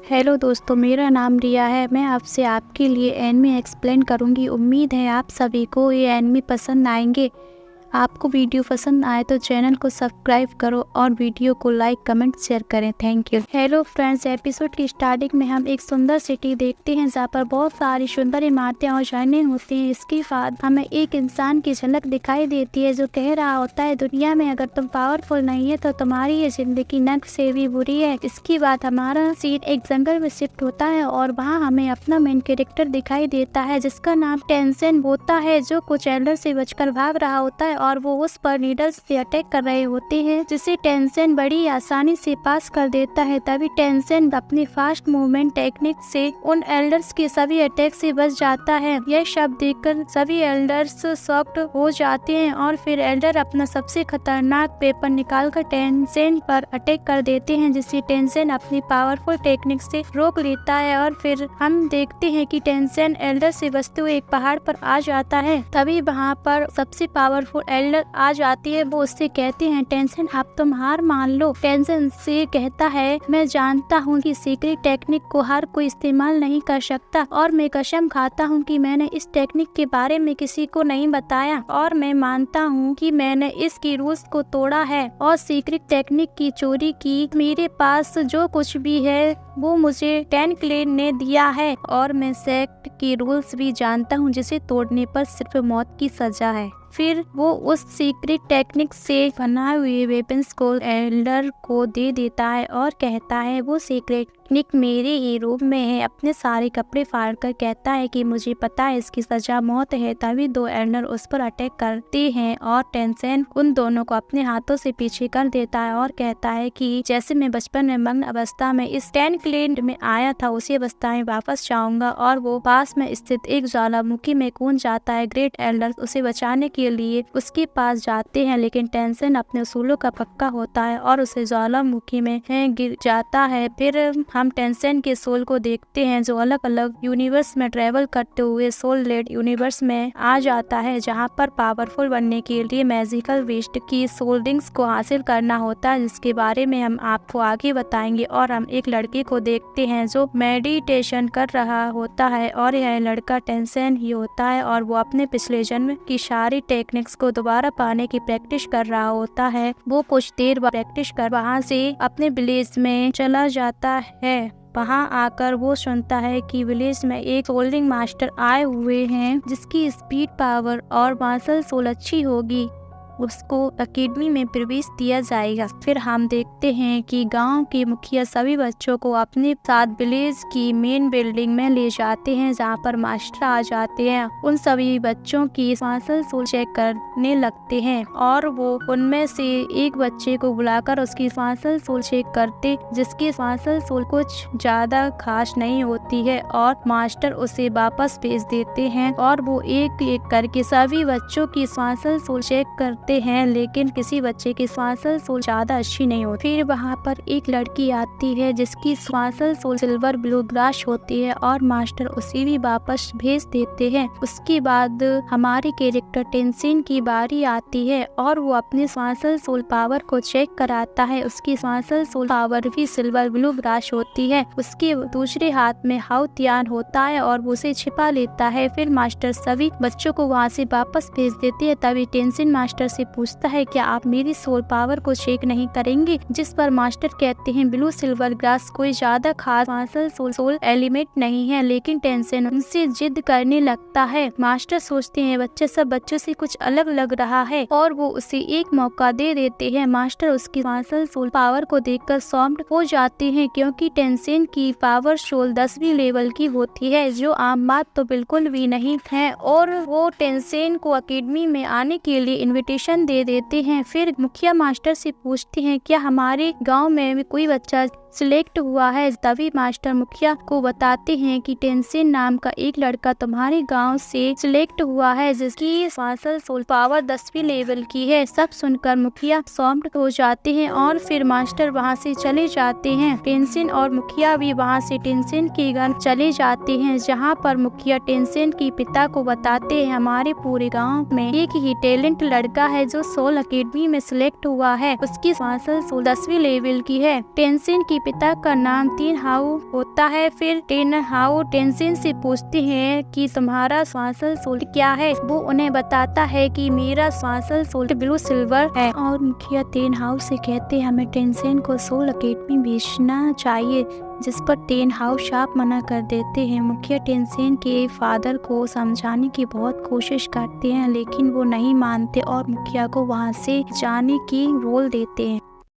Hello दोस्तों, मेरा नाम रिया है। मैं आपसे आपके लिए एनिमे एक्सप्लेन करूंगी। उम्मीद है आप सभी को ये एनिमे पसंद आएंगे। आपको वीडियो पसंद आए तो चैनल को सब्सक्राइब करो और वीडियो को लाइक कमेंट शेयर करें। Thank you. Hello friends, episode की स्टार्टिंग में हम एक सुंदर सिटी देखते हैं जहाँ पर बहुत सारी सुंदर इमारतें और झरने होते हैं। इसके बाद हमें एक इंसान की झलक दिखाई देती है जो कह रहा होता है, दुनिया में अगर तुम पावरफुल नहीं है तो तुम्हारी ये जिंदगी नर्क से भी बुरी है। इसके बाद हमारा सीन एक जंगल में शिफ्ट होता है और वहाँ हमें अपना मेन कैरेक्टर दिखाई देता है जिसका नाम टेंसेन होता है, जो कुछ एल्डर से बचकर भाग रहा होता है और वो उस पर नीडल्स से अटैक कर रहे होते हैं, जिसे टेंसेन बड़ी आसानी से पास कर देता है। तभी टेंसेन अपनी फास्ट मूवमेंट टेक्निक से उन एल्डर्स के सभी अटैक से बच जाता है। यह शब्द देखकर सभी एल्डर्स शॉक्ड हो जाते हैं और फिर एल्डर अपना सबसे खतरनाक वेपन निकालकर टेंसेन पर अटैक कर देते हैं, जिसे टेंसेन अपनी पावरफुल टेक्निक से रोक लेता है। और फिर हम देखते हैं कि टेंसेन एल्डर से बचते हुए एक पहाड़ पर आ जाता है। तभी वहाँ पर सबसे पावरफुल एल्डर आ जाती है। वो उससे कहते हैं, टेंसेन आप तुम हार मान लो। टेंसेन से कहता है, मैं जानता हूँ कि सीक्रेट टेक्निक को हर कोई इस्तेमाल नहीं कर सकता और मैं कसम खाता हूँ कि मैंने इस टेक्निक के बारे में किसी को नहीं बताया और मैं मानता हूँ कि मैंने इसकी रूल्स को तोड़ा है और सीक्रेट टेक्निक की चोरी की। मेरे पास जो कुछ भी है वो मुझे टेन क्लेन ने दिया है और मैं सेक्ट की रूल्स भी जानता हूँ जिसे तोड़ने पर सिर्फ मौत की सजा है। फिर वो उस सीक्रेट टेक्निक से बनाए हुए वेपन्स को एल्डर को दे देता है और कहता है, वो सीक्रेट टेक्निक मेरे ही रूम में है। अपने सारे कपड़े फाड़कर कहता है कि मुझे पता है इसकी सजा मौत है। तभी दो एल्डर उस पर अटैक करते हैं और टेंसेन उन दोनों को अपने हाथों से पीछे कर देता है और कहता है कि जैसे मैं बचपन में मग्न अवस्था में इस टेन क्लेन में आया था उसी अवस्था में वापस जाऊंगा। और वो पास में स्थित एक ज्वालामुखी में कूद जाता है। ग्रेट एल्डर उसे बचाने के लिए उसके पास जाते हैं, लेकिन टेंसेन अपने उसूलों का पक्का होता है और उसे ज्वालामुखी में गिर जाता है। फिर हम टेंसेन के सोल को देखते हैं जो अलग अलग यूनिवर्स में ट्रेवल करते हुए सोल लेड यूनिवर्स में आ जाता है, जहां पर पावरफुल बनने के लिए मैजिकल वेस्ट की सोल्डिंग्स को हासिल करना होता है, जिसके बारे में हम आपको आगे बताएंगे। और हम एक लड़के को देखते हैं जो मेडिटेशन कर रहा होता है और यह लड़का टेंसेन ही होता है और वो अपने पिछले जन्म की सारी टेक्निक्स को दोबारा पाने की प्रैक्टिस कर रहा होता है। वो कुछ देर बाद प्रैक्टिस कर वहाँ से अपने विलेज में चला जाता है। वहाँ आकर वो सुनता है कि विलेज में एक सोल्डिंग मास्टर आए हुए हैं जिसकी स्पीड पावर और मार्शल सोल अच्छी होगी, उसको अकेडमी में प्रवेश दिया जाएगा। फिर हम देखते हैं कि गांव के मुखिया सभी बच्चों को अपने साथ विलेज की मेन बिल्डिंग में ले जाते हैं जहां पर मास्टर आ जाते हैं। उन सभी बच्चों की मार्शल सोल चेक करने लगते हैं और वो उनमें से एक बच्चे को बुलाकर उसकी मार्शल सोल चेक करते, जिसकी मार्शल सोल कुछ ज्यादा खास नहीं होती है और मास्टर उसे वापस भेज देते हैं और वो एक एक करके सभी बच्चों की मार्शल सोल चेक करते हैं, लेकिन किसी बच्चे की मार्शल सोल ज्यादा अच्छी नहीं होती। फिर वहाँ पर एक लड़की आती है जिसकी martial soul silver blue grass होती है और मास्टर उसे भी वापस भेज देते हैं। उसके बाद हमारे कैरेक्टर टेंसेन की बारी आती है और वो अपने मार्शल सोल पावर को चेक कराता है। उसकी मार्शल सोल पावर भी सिल्वर ब्लू ग्रास होती है। उसके दूसरे हाथ में हाउतियान होता है और वो उसे छिपा लेता है। फिर मास्टर सभी बच्चों को वहाँ से वापस भेज देते हैं। तभी टेंसेन मास्टर से पूछता है, क्या आप मेरी सोल पावर को चेक नहीं करेंगे? जिस पर मास्टर कहते हैं, ब्लू सिल्वर ग्रास कोई ज्यादा खास मार्शल सोल एलिमेंट नहीं है, लेकिन टेंसेन उनसे जिद करने लगता है। मास्टर सोचते हैं बच्चे सब बच्चों से कुछ अलग लग रहा है और वो उसे एक मौका दे देते हैं। मास्टर उसकी मार्शल सोल पावर को देखकर शॉक्ड हो जाते हैं क्योंकि टेंसेन की पावर सोल 10वीं लेवल की होती है, जो आम बात तो बिल्कुल भी नहीं है। और वो टेंसेन को अकेडमी में आने के लिए इनविटेशन दे देते हैं। फिर मुखिया मास्टर से पूछते हैं, क्या हमारे गांव में कोई बच्चा सिलेक्ट हुआ है? तभी मास्टर मुखिया को बताते हैं कि टेंसेन नाम का एक लड़का तुम्हारे गांव से सिलेक्ट हुआ है जिसकी मार्शल सोल पावर 10वीं लेवल की है। सब सुनकर मुखिया शॉक्ड हो जाते हैं और फिर मास्टर वहां से चले जाते हैं। टेंसेन और मुखिया भी वहां से टेंसेन के घर चले जाते हैं, जहां पर मुखिया टेंसेन के पिता को बताते हैं, हमारे पूरे गाँव में एक ही टैलेंट लड़का है जो सोल अकेडमी में सिलेक्ट हुआ है उसकी मार्शल सोल 10वीं लेवल की है। टेंजिन के पिता का नाम टिन हाउ होता है। फिर टिन हाउ टेंजिन से पूछते हैं कि तुम्हारा मार्शल सोल क्या है। वो उन्हें बताता है कि मेरा मार्शल सोल ब्लू सिल्वर है और मुखिया टिन हाउ से कहते हैं हमें टेंजिन को सोल अकेडमी भेजना चाहिए, जिस पर टिन हाउ साफ मना कर देते हैं। मुखिया टेंजिन के फादर को समझाने की बहुत कोशिश करते हैं लेकिन वो नहीं मानते और मुखिया को वहाँ से जाने की बोल देते हैं।